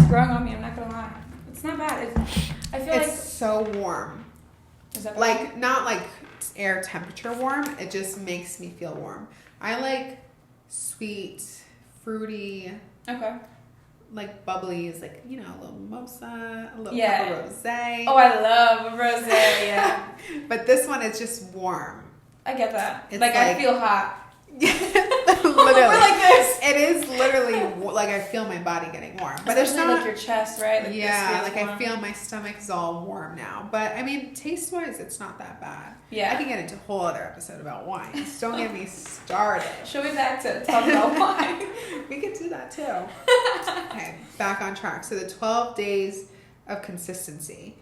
growing on me. I'm not gonna lie. It's not bad. I feel it's so warm. Is that like not like air temperature warm? It just makes me feel warm. I like sweet, fruity. Okay. Like bubblies, like, you know, a little mimosa, a little yeah. cup of rosé. Oh, I love a rosé, yeah. But this one is just warm. I get that. It's like I feel hot. Literally. We're like this. It is literally like I feel my body getting warm. But especially it's not like your chest, right? Like yeah, like warm. I feel my stomach is all warm now. But I mean, taste wise, it's not that bad. Yeah. I can get into a whole other episode about wine. Don't get me started. She'll be back to talk about wine. We could do that too. Okay, back on track. So the 12 days of consistency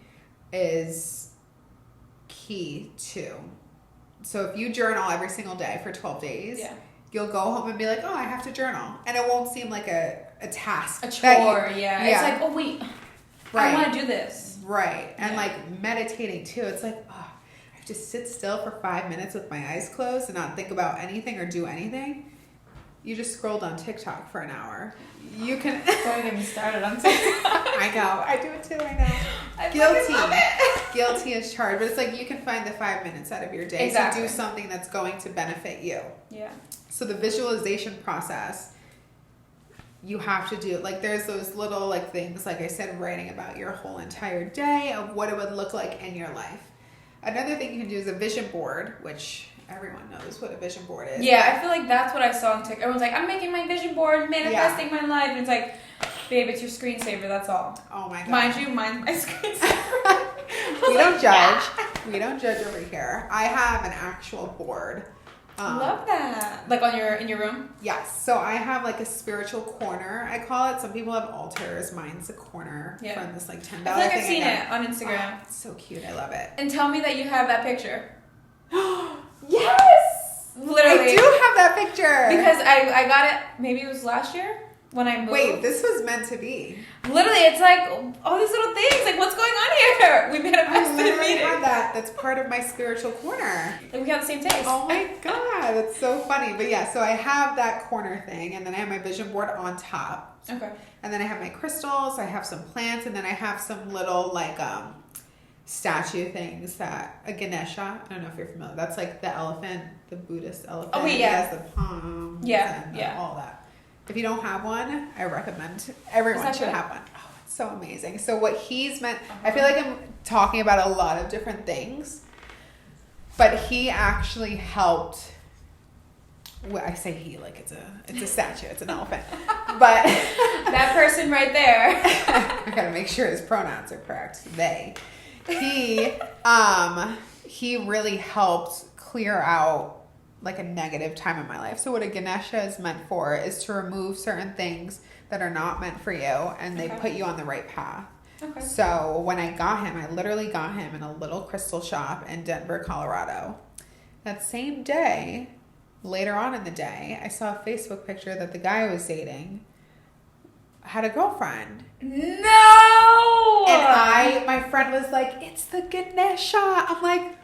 is key too. So if you journal every single day for 12 days, you'll go home and be like, oh, I have to journal. And it won't seem like a task. A chore, yeah. It's like, oh, wait, right. I want to do this. Right. And like meditating too. It's like, oh, I have to sit still for 5 minutes with my eyes closed and not think about anything or do anything. You just scrolled on TikTok for an hour. You can. Don't get me started on TikTok. I know. I do it too. I know. I Guilty. love it. Guilty as charged. But it's like you can find the 5 minutes out of your day to do something that's going to benefit you. Yeah. So the visualization process, you have to do, like there's those little like things, like I said, writing about your whole entire day of what it would look like in your life. Another thing you can do is a vision board, which everyone knows what a vision board is. Yeah, I feel like that's what I saw on TikTok. Everyone's like, I'm making my vision board, manifesting my life. And it's like, babe, it's your screensaver, that's all. Oh my God. Mind you, mine's my screensaver. We don't judge. We don't judge over here. I have an actual board. Love that. Like in your room? Yes. So I have like a spiritual corner, I call it. Some people have altars. Mine's a corner from this like $10 thing. I feel like I've seen it on Instagram. Oh, it's so cute. I love it. And tell me that you have that picture. Yes! Literally. I do have that picture. Because I got it, maybe it was last year when I moved. Wait, this was meant to be. Literally, it's like all these little things. Like, what's going on here? We manifested a meeting. I had that. That's part of my spiritual corner. Like, we have the same taste. Oh my God, that's so funny. But yeah, so I have that corner thing, and then I have my vision board on top. Okay. And then I have my crystals, I have some plants, and then I have some little like statue things that a Ganesha, I don't know if you're familiar, that's like the elephant, the Buddhist elephant. Oh wait, yeah. It has the palms and all that. If you don't have one, I recommend everyone should have one. Oh, it's so amazing. So what he's meant, I feel like I'm talking about a lot of different things, but he actually helped. Well, I say he like it's a statue, it's an elephant, but that person right there. I gotta make sure his pronouns are correct. They. He really helped clear out like a negative time in my life. So what a Ganesha is meant for is to remove certain things that are not meant for you, and they put you on the right path. Okay. So when I got him, I literally got him in a little crystal shop in Denver, Colorado. That same day, later on in the day, I saw a Facebook picture that the guy I was dating had a girlfriend. No! And my friend was like, it's the Ganesha. I'm like,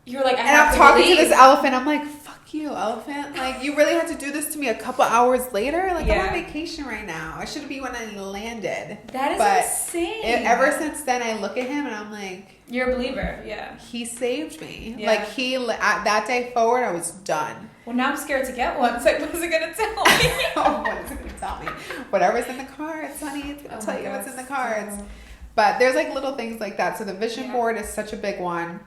you're like, I'm talking to this elephant. I'm like, fuck you, elephant. Like, you really had to do this to me a couple hours later? Like, I'm on vacation right now. I should be when I landed. That is insane. Ever since then, I look at him and I'm like, you're a believer, yeah. He saved me. Yeah. Like, that day forward, I was done. Well, now I'm scared to get one. It's like, what's it going to tell me? Oh, what is it going to tell me? Whatever's in the cards, honey, it's going to tell you what's in the cards. But there's like little things like that. So the vision board is such a big one.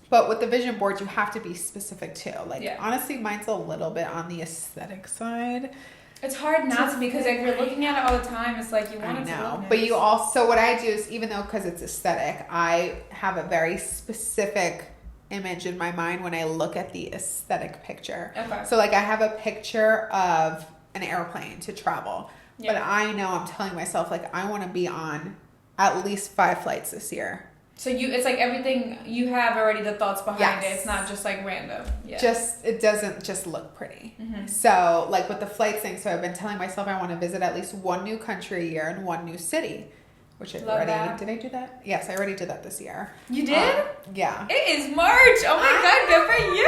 But with the vision board, you have to be specific too. Like, honestly, mine's a little bit on the aesthetic side. It's hard not to, because if you're looking at it all the time, it's like you want it to look nice. But you also, what I do is, even though because it's aesthetic, I have a very specific image in my mind when I look at the aesthetic picture. Okay. So like I have a picture of an airplane to travel, but I know I'm telling myself like I want to be on at least 5 flights this year. So it's like everything you have already the thoughts behind it. It's not just like random. Yeah. It doesn't just look pretty. Mm-hmm. So like with the flights thing, so I've been telling myself I want to visit at least 1 new country a year and 1 new city. which I Love already that. did. I do that? Yes, I already did that this year. You did? Yeah. It is March. Oh my God, good for you.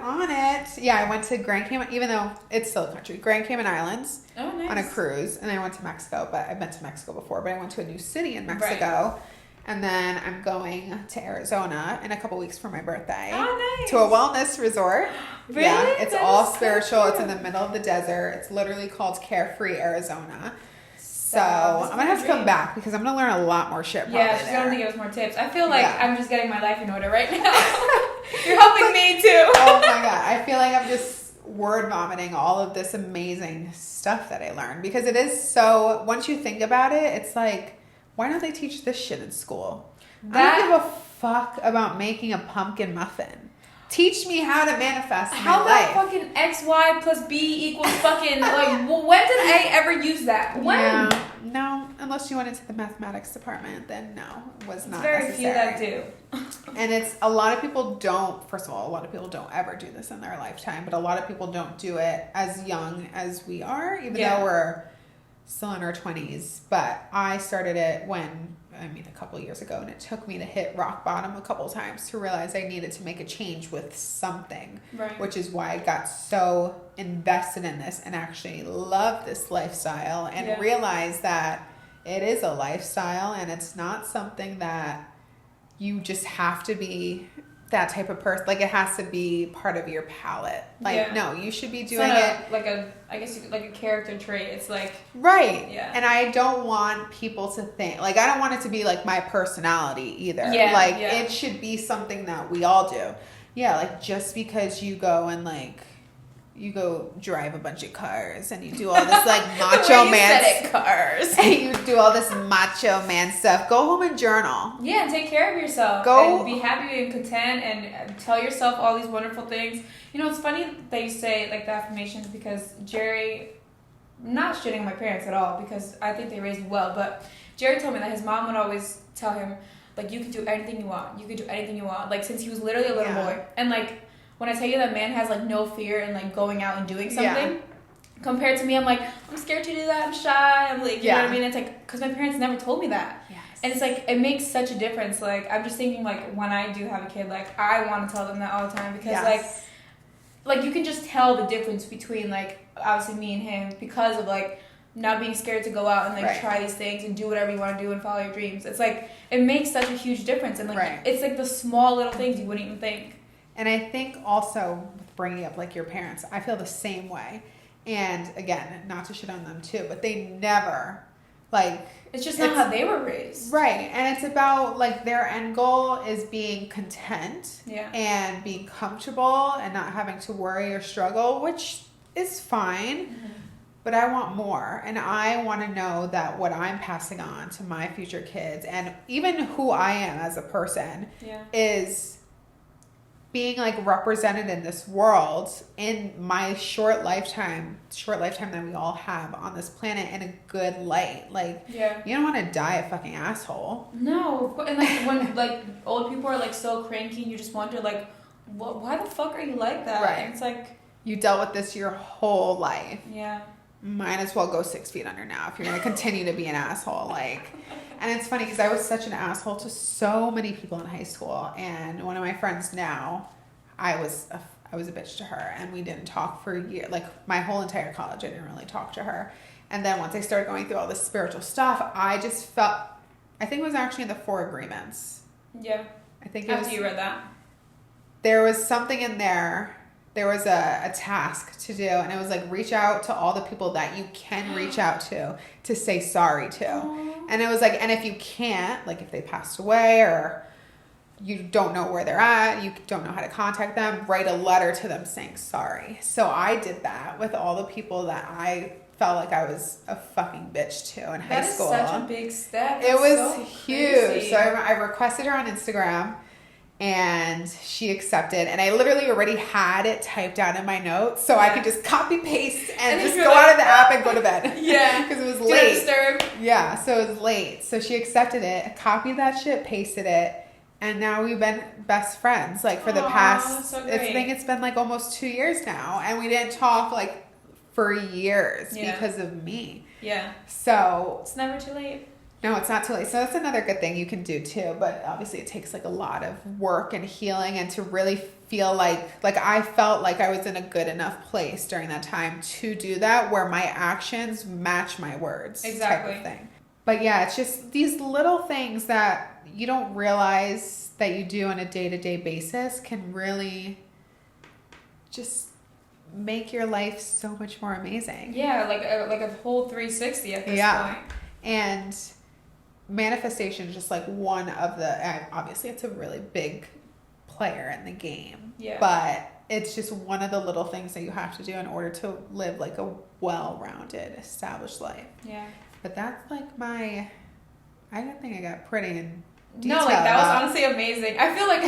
I'm on it. Yeah, I went to Grand Cayman, even though it's still a country, Grand Cayman Islands on a cruise, and I went to Mexico. But I've been to Mexico before, but I went to a new city in Mexico. Right. And then I'm going to Arizona in a couple weeks for my birthday. Oh, nice. To a wellness resort. Really? Yeah, it's That all is so spiritual. cute. It's in the middle of the desert. It's literally called Carefree Arizona. So I'm going to have to come back because I'm going to learn a lot more shit probably Yeah, she's there. going to give us more tips. I feel like I'm just getting my life in order right now. You're helping me too. Oh my God. I feel like I'm just word vomiting all of this amazing stuff that I learned because it is so, once you think about it, it's like, why don't they teach this shit in school? I don't give a fuck about making a pumpkin muffin. Teach me how to manifest my How life. about fucking XY plus B equals fucking, like, when did I ever use that? When? Yeah, no, unless you went into the mathematics department, then no, it was not Very necessary. few that do. And it's, a lot of people don't, first of all, a lot of people don't ever do this in their lifetime, but a lot of people don't do it as young as we are, even though we're still in our 20s. But I started it a couple years ago, and it took me to hit rock bottom a couple times to realize I needed to make a change with something, which is why I got so invested in this and actually love this lifestyle and realize that it is a lifestyle and it's not something that you just have to be that type of person. Like, it has to be part of your palette. Like, no, you should be doing it like a character trait. It's like, right. Yeah. And I don't want people to think, like, I don't want it to be like my personality either. It should be something that we all do. Yeah, like, just because you go and like you go drive a bunch of cars and you do all this like macho man cars. And you do all this macho man stuff. Go home and journal. Yeah, and take care of yourself. And be happy and content and tell yourself all these wonderful things. You know, it's funny that you say like the affirmations because Jerry, not shitting on my parents at all because I think they raised me well, but Jerry told me that his mom would always tell him like, you can do anything you want. You can do anything you want. Like, since he was literally a little boy. And like, when I tell you that man has like no fear in like going out and doing something, compared to me, I'm like, I'm scared to do that. I'm shy. I'm like, you know what I mean? It's like, because my parents never told me that. Yes. And it's like, it makes such a difference. Like, I'm just thinking like, when I do have a kid, like, I want to tell them that all the time because like you can just tell the difference between like, obviously me and him because of like, not being scared to go out and like try these things and do whatever you want to do and follow your dreams. It's like, it makes such a huge difference. And like, it's like the small little things you wouldn't even think. And I think also bringing up like your parents, I feel the same way. And again, not to shit on them too, but they never like, it's just not how they were raised. Right. And it's about like their end goal is being content and being comfortable and not having to worry or struggle, which is fine. Mm-hmm. But I want more. And I want to know that what I'm passing on to my future kids and even who I am as a person is being like represented in this world in my short lifetime that we all have on this planet in a good light. Like, you don't want to die a fucking asshole. No. And like when like old people are like so cranky, you just wonder like, why the fuck are you like that? Right. And it's like, you dealt with this your whole life. Yeah. Might as well go 6 feet under now if you're going to continue to be an asshole. Like, and it's funny because I was such an asshole to so many people in high school. And one of my friends now, I was a bitch to her, and we didn't talk for a year. Like, my whole entire college, I didn't really talk to her. And then once I started going through all this spiritual stuff, I just felt, I think it was actually in the 4 Agreements. Yeah. I think after you read that. There was something in there. There was a task to do, and it was like, reach out to all the people that you can reach out to say sorry to. Aww. And it was like, and if you can't, like if they passed away or you don't know where they're at, you don't know how to contact them, write a letter to them saying sorry. So I did that with all the people that I felt like I was a fucking bitch to in high school. That is such a big step. It was huge. So I requested her on Instagram. And she accepted, and I literally already had it typed out in my notes, so I could just copy paste and just go out of the app and go to bed. Yeah, because it was late. Disturb. Yeah, so it was late. So she accepted it, copied that shit, pasted it, and now we've been best friends like for the past. So I think it's been like almost 2 years now, and we didn't talk like for years because of me. Yeah. So it's never too late. No, it's not too late. So that's another good thing you can do too. But obviously it takes like a lot of work and healing, and to really feel like I felt like I was in a good enough place during that time to do that, where my actions match my words. Exactly. Type of thing. But yeah, it's just these little things that you don't realize that you do on a day-to-day basis can really just make your life so much more amazing. Yeah, like a whole 360 at this point. And manifestation is just like one of the, obviously it's a really big player in the game. Yeah. But it's just one of the little things that you have to do in order to live like a well-rounded, established life. Yeah. But that's like I don't think I got pretty in detail. No, like that was honestly amazing. I feel like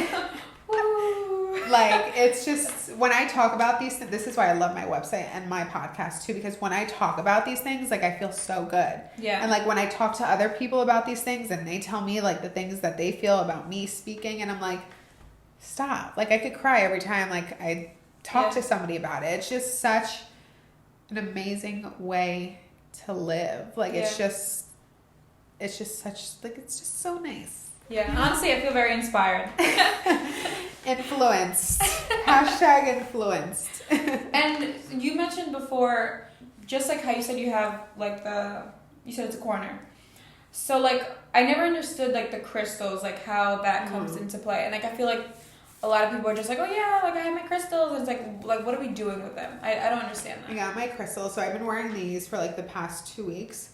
like it's just when I talk about these things, this is why I love my website and my podcast too, because when I talk about these things, like I feel so good. Yeah. And like when I talk to other people about these things and they tell me like the things that they feel about me speaking, and I'm like, stop. Like I could cry every time like I talk to somebody about it. It's just such an amazing way to live. Like it's just such like it's just so nice. Yeah. Honestly, I feel very inspired. Influenced. Hashtag influenced. And you mentioned before, just like how you said you have like you said it's a corner. So like I never understood like the crystals, like how that comes into play. And like I feel like a lot of people are just like, oh yeah, like I have my crystals. And it's like what are we doing with them? I don't understand that. I got my crystals. So I've been wearing these for like the past 2 weeks.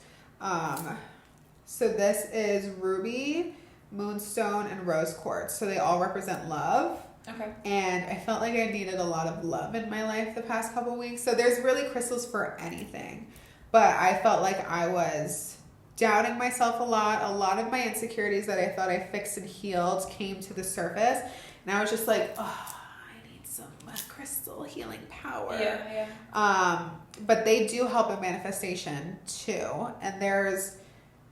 So this is ruby, moonstone, and rose quartz. So they all represent love. Okay. And I felt like I needed a lot of love in my life the past couple weeks. So there's really crystals for anything. But I felt like I was doubting myself a lot. A lot of my insecurities that I thought I fixed and healed came to the surface. And I was just like, oh, I need some crystal healing power. Yeah. But they do help in manifestation too. And there's,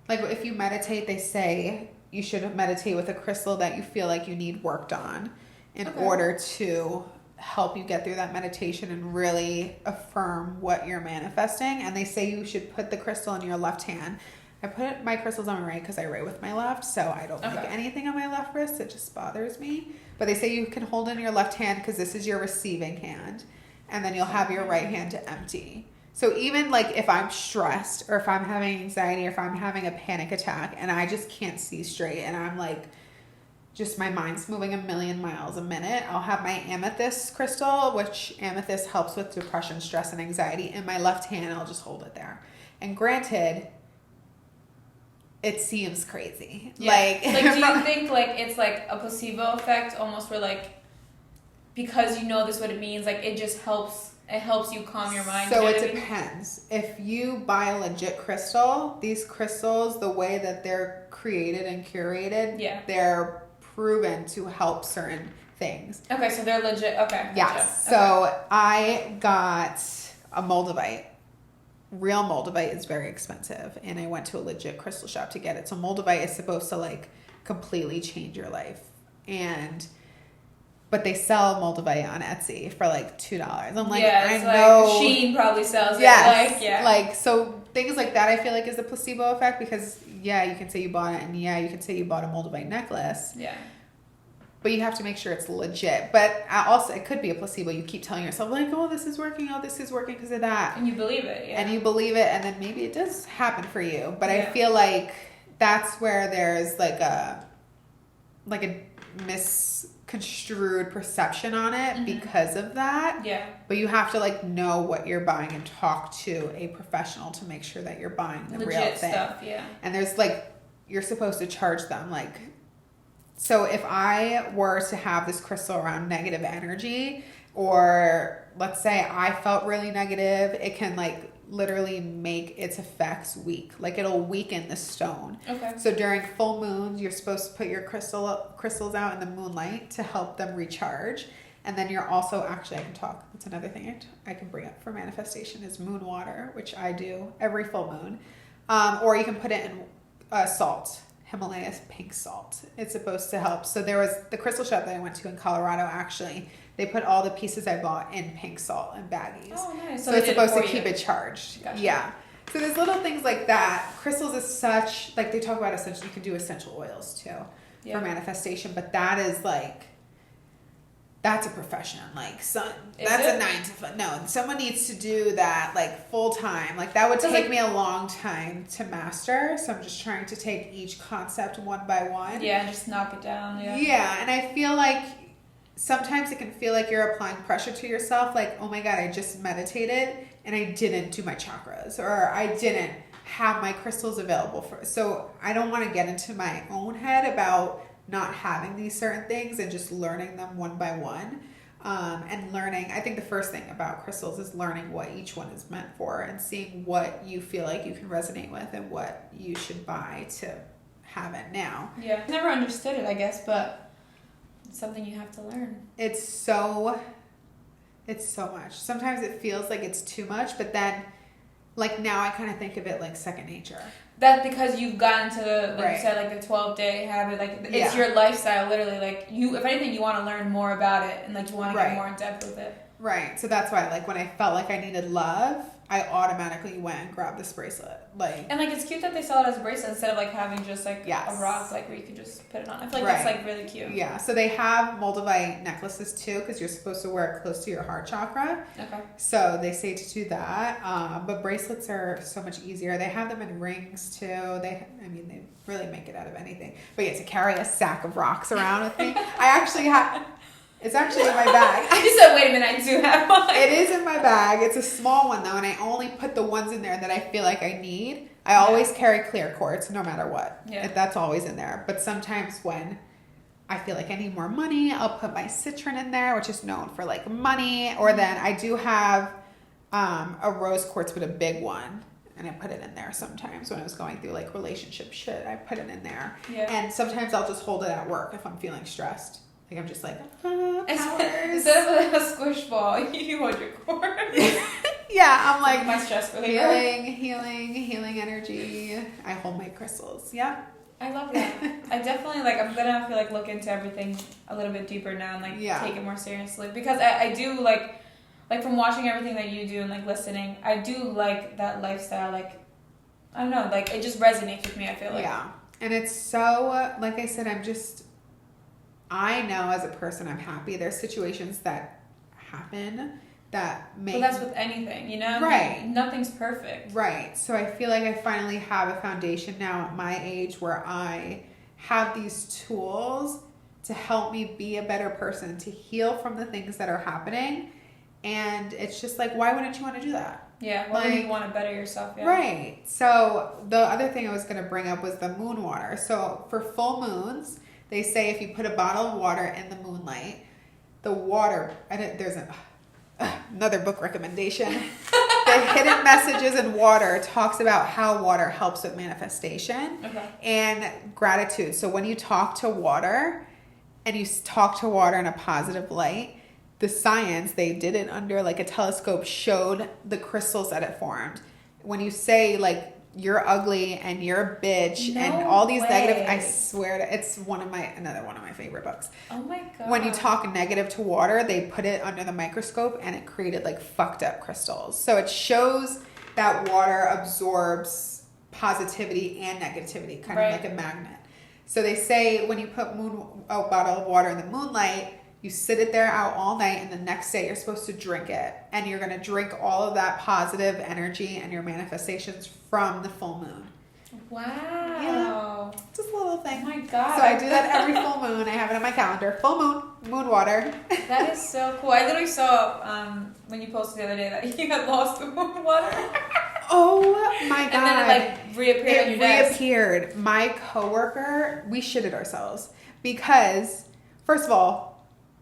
like, if you meditate, they say you should meditate with a crystal that you feel like you need worked on in order to help you get through that meditation and really affirm what you're manifesting. And they say you should put the crystal in your left hand. I put my crystals on my right because I write with my left, so I don't like anything on my left wrist. It just bothers me. But they say you can hold in your left hand because this is your receiving hand, and then you'll have your right hand to empty. So even like if I'm stressed or if I'm having anxiety or if I'm having a panic attack and I just can't see straight and I'm like, just my mind's moving a million miles a minute, I'll have my amethyst crystal, which amethyst helps with depression, stress, and anxiety, in my left hand. I'll just hold it there. And granted, it seems crazy. Yeah. Like do you think like it's like a placebo effect almost, where like because you know this what it means, like it just helps you calm your mind? So it depends. If you buy a legit crystal, these crystals, the way that they're created and curated, they're proven to help certain things. Okay, so they're legit. Okay. Yes. Gotcha. So I got a moldavite. Real moldavite is very expensive, and I went to a legit crystal shop to get it. So moldavite is supposed to like completely change your life, but they sell moldavite on Etsy for like $2. I'm like, I know Shein probably sells it. Yes, like so things like that. I feel like is a placebo effect, because you can say you bought it, and you can say you bought a moldavite necklace. Yeah. But you have to make sure it's legit. But also, it could be a placebo. You keep telling yourself, like, oh, this is working. Oh, this is working because of that. And you believe it, And you believe it, and then maybe it does happen for you. But I feel like that's where there's like a misconstrued perception on it because of that. Yeah. But you have to like know what you're buying and talk to a professional to make sure that you're buying the legit real thing. Stuff, yeah. And there's like, you're supposed to charge them like. So if I were to have this crystal around negative energy, or let's say I felt really negative, it can like literally make its effects weak. Like it'll weaken the stone. Okay. So during full moons, you're supposed to put your crystals out in the moonlight to help them recharge. And then you're also, actually I can talk. That's another thing I can bring up for manifestation is moon water, which I do every full moon. Or you can put it in salt. Himalayas pink salt. It's supposed to help. So there was the crystal shop that I went to in Colorado, actually, they put all the pieces I bought in pink salt and baggies. Oh, nice. So it's supposed to keep it charged. Gotcha. Yeah. So there's little things like that. Crystals is such, like they talk about essential, you can do essential oils too for manifestation, but that is like, that's a profession. Like, that's a 9 to 5. No, someone needs to do that like full time. Like that would take me a long time to master. So I'm just trying to take each concept one by one. Yeah, just knock it down. Yeah. Yeah, and I feel like sometimes it can feel like you're applying pressure to yourself. Like, oh my God, I just meditated and I didn't do my chakras, or I didn't have my crystals available for. So I don't want to get into my own head about not having these certain things and just learning them one by one. And learning, I think the first thing about crystals is learning what each one is meant for and seeing what you feel like you can resonate with and what you should buy to have it now. Yeah, I never understood it, I guess, but it's something you have to learn. It's so much. Sometimes it feels like it's too much, but then like now I kind of think of it like second nature. That's because you've gotten to, like you said, like the 12-day habit. Like, it's your lifestyle, literally. Like, if anything, you want to learn more about it. And, like, you want to get more in depth with it. Right. So that's why, like, when I felt like I needed love, I automatically went and grabbed this bracelet. Like, and, like, it's cute that they sell it as a bracelet instead of, like, having just, like, a rock, like, where you could just put it on. I feel like that's, like, really cute. Yeah. So they have moldavite necklaces, too, because you're supposed to wear it close to your heart chakra. Okay. So they say to do that. But bracelets are so much easier. They have them in rings, too. They really make it out of anything. But yeah, to carry a sack of rocks around with me. I actually have... It's actually in my bag. You said, wait a minute, I do have one. It is in my bag. It's a small one, though, and I only put the ones in there that I feel like I need. I always carry clear quartz, no matter what. Yeah. That's always in there. But sometimes when I feel like I need more money, I'll put my citron in there, which is known for, like, money. Or then I do have a rose quartz, but a big one. And I put it in there sometimes when I was going through, like, relationship shit. I put it in there. Yeah. And sometimes I'll just hold it at work if I'm feeling stressed. Like, I'm just like, instead of a squish ball, you hold your cord. Yeah, I'm like, my stress reliever. Healing energy. I hold my crystals. Yeah. I love that. I definitely, like, I'm gonna feel like look into everything a little bit deeper now and, like, take it more seriously. Because I do, like from watching everything that you do and, like, listening, I do like that lifestyle. Like, I don't know, like, it just resonates with me, I feel like. Yeah. And it's so, like I said, I know as a person I'm happy. There's situations that happen that make... Well, that's with anything, you know? Right. Like, nothing's perfect. Right. So I feel like I finally have a foundation now at my age where I have these tools to help me be a better person, to heal from the things that are happening. And it's just like, why wouldn't you want to do that? Yeah, why would you want to better yourself? Yeah. Right. So the other thing I was going to bring up was the moon water. So for full moons... They say if you put a bottle of water in the moonlight, the water, there's another book recommendation. The Hidden Messages in Water talks about how water helps with manifestation and gratitude. So when you talk to water and you talk to water in a positive light, the science, they did it under like a telescope, showed the crystals that it formed. When you say like, you're ugly and you're a bitch and all these negative, I swear it's another one of my favorite books. Oh my God. When you talk negative to water, they put it under the microscope and it created like fucked up crystals. So it shows that water absorbs positivity and negativity, kind of like a magnet. So they say when you put a bottle of water in the moonlight, you sit it there out all night, and the next day you're supposed to drink it. And you're going to drink all of that positive energy and your manifestations from the full moon. Wow. Yeah. Just a little thing. Oh my God. So I do that every full moon. I have it on my calendar. Full moon, moon water. That is so cool. I literally saw when you posted the other day that you had lost the moon water. Oh my God. And then it like reappeared on your desk. It reappeared. My coworker, we shitted ourselves. Because, first of all,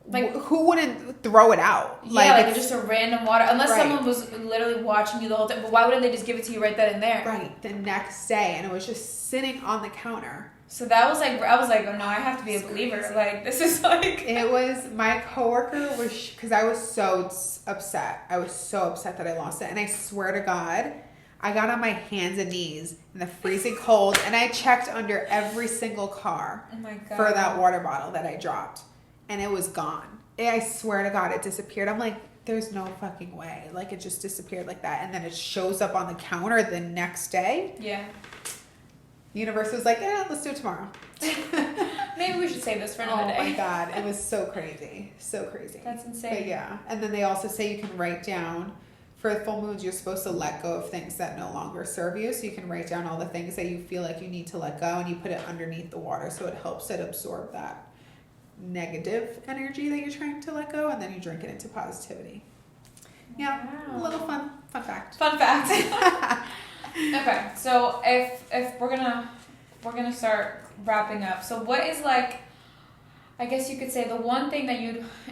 like, who wouldn't throw it out? Yeah, like just a random water. Unless someone was literally watching you the whole time. But why wouldn't they just give it to you right then and there? Right, the next day. And it was just sitting on the counter. So that was like, I was like, oh no, I have to be a believer. Crazy. Like, this is like... It was, my coworker was, because I was so upset. I was so upset that I lost it. And I swear to God, I got on my hands and knees in the freezing cold. And I checked under every single car for that water bottle that I dropped. And it was gone. I swear to God, it disappeared. I'm like, there's no fucking way. Like, it just disappeared like that. And then it shows up on the counter the next day. Yeah. The universe was like, let's do it tomorrow. Maybe we should save this for another day. Oh my God. It was so crazy. So crazy. That's insane. But yeah. And then they also say you can write down, for full moons, you're supposed to let go of things that no longer serve you. So you can write down all the things that you feel like you need to let go, and you put it underneath the water. So it helps it absorb that negative energy that you're trying to let go, and then you drink it into positivity. Yeah. Wow. A little fun fact. Fun fact. Okay. So if we're gonna start wrapping up. So what is, like, I guess you could say the one thing that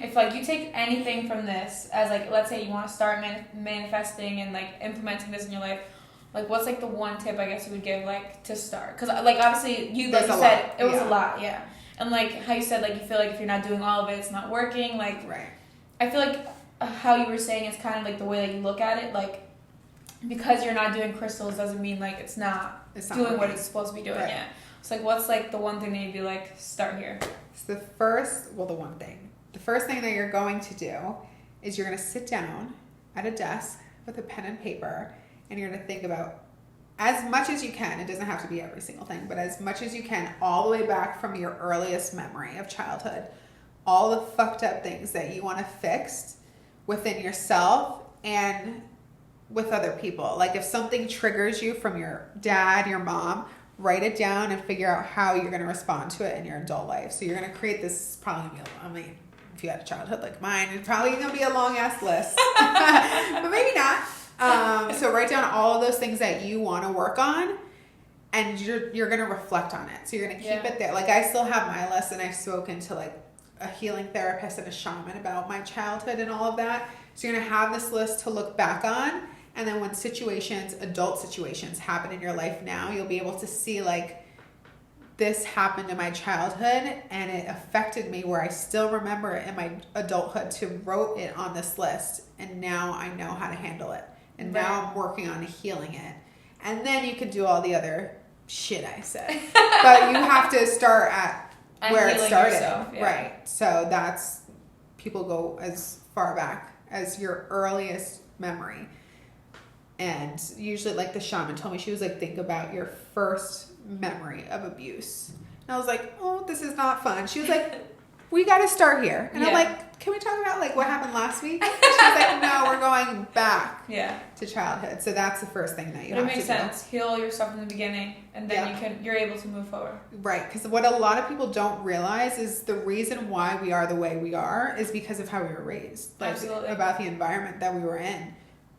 if like you take anything from this as, like, let's say you want to start manifesting and like implementing this in your life, like, what's like the one tip I guess you would give, like, to start? Because, like, obviously you said it was a lot, yeah. And like how you said, like, you feel like if you're not doing all of it, it's not working. Like, right. I feel like how you were saying it's kind of like the way that you look at it, like, because you're not doing crystals doesn't mean like it's not doing working. What it's supposed to be doing yet. So, like, what's like the one thing that you'd be like, start here? So the first thing that you're going to do is you're going to sit down at a desk with a pen and paper, and you're going to think about, as much as you can, it doesn't have to be every single thing, but as much as you can, all the way back from your earliest memory of childhood, all the fucked up things that you want to fix within yourself and with other people. Like, if something triggers you from your dad, your mom, write it down and figure out how you're going to respond to it in your adult life. So you're going to create this, probably going to be, if you had a childhood like mine, it's probably going to be a long ass list, but maybe not. So write down all of those things that you want to work on, and you're going to reflect on it. So you're going to keep it there. Like, I still have my list, and I've spoken to like a healing therapist and a shaman about my childhood and all of that. So you're going to have this list to look back on. And then when adult situations happen in your life now, you'll be able to see, like, this happened in my childhood and it affected me, where I still remember it in my adulthood to wrote it on this list. And now I know how to handle it. And now I'm working on healing it. And then you can do all the other shit I said. But you have to start at where it started. Yourself, right. So that's, people go as far back as your earliest memory. And usually, like, the shaman told me, she was like, think about your first memory of abuse. And I was like, oh, this is not fun. She was like, we got to start here. And I'm like, can we talk about, like, what happened last week? And she's like, no, we're going back to childhood. So that's the first thing that you have to do. It makes sense. Heal yourself in the beginning, and then you're able to move forward. Right. Because what a lot of people don't realize is the reason why we are the way we are is because of how we were raised. Like, absolutely. About the environment that we were in.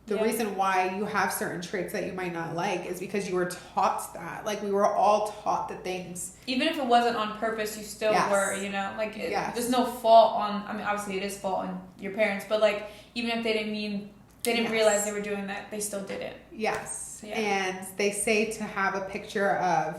The reason why you have certain traits that you might not like is because you were taught that. Like, we were all taught the things. Even if it wasn't on purpose, you still were, you know? Like, there's no fault on, I mean, obviously it is fault on your parents, but, like, even if they didn't realize they were doing that, they still did it. Yes. Yeah. And they say to have a picture of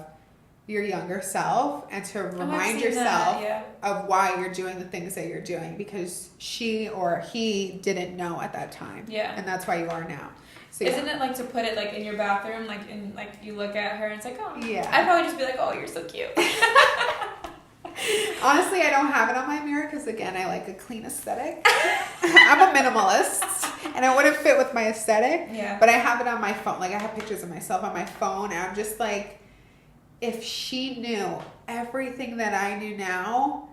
your younger self and to remind yourself of why you're doing the things that you're doing, because she or he didn't know at that time. Yeah. And that's why you are now. So, isn't it like to put it like in your bathroom, like in, like, you look at her and it's like, oh yeah, I'd probably just be like, oh, you're so cute. Honestly, I don't have it on my mirror because, again, I like a clean aesthetic. I'm a minimalist and it wouldn't fit with my aesthetic. Yeah. But I have it on my phone. Like, I have pictures of myself on my phone, and I'm just like, if she knew everything that I knew now,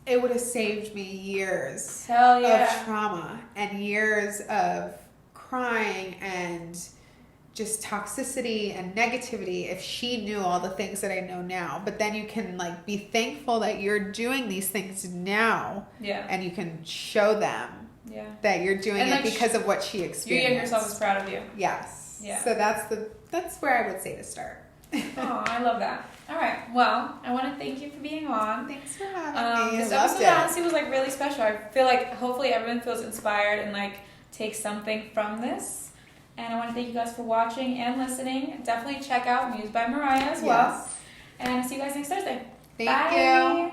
it would have saved me years of trauma and years of crying and just toxicity and negativity if she knew all the things that I know now. But then you can, like, be thankful that you're doing these things now. Yeah. And you can show them that you're doing it because of what she experienced. You and yourself is proud of you. Yes. Yeah. So that's where I would say to start. Oh, I love that. All right. Well, I want to thank you for being on. Thanks for having me. This episode honestly was, like, really special. I feel like hopefully everyone feels inspired and, like, takes something from this. And I want to thank you guys for watching and listening. Definitely check out Muse by Mariah as well. And I'll see you guys next Thursday. Thank you.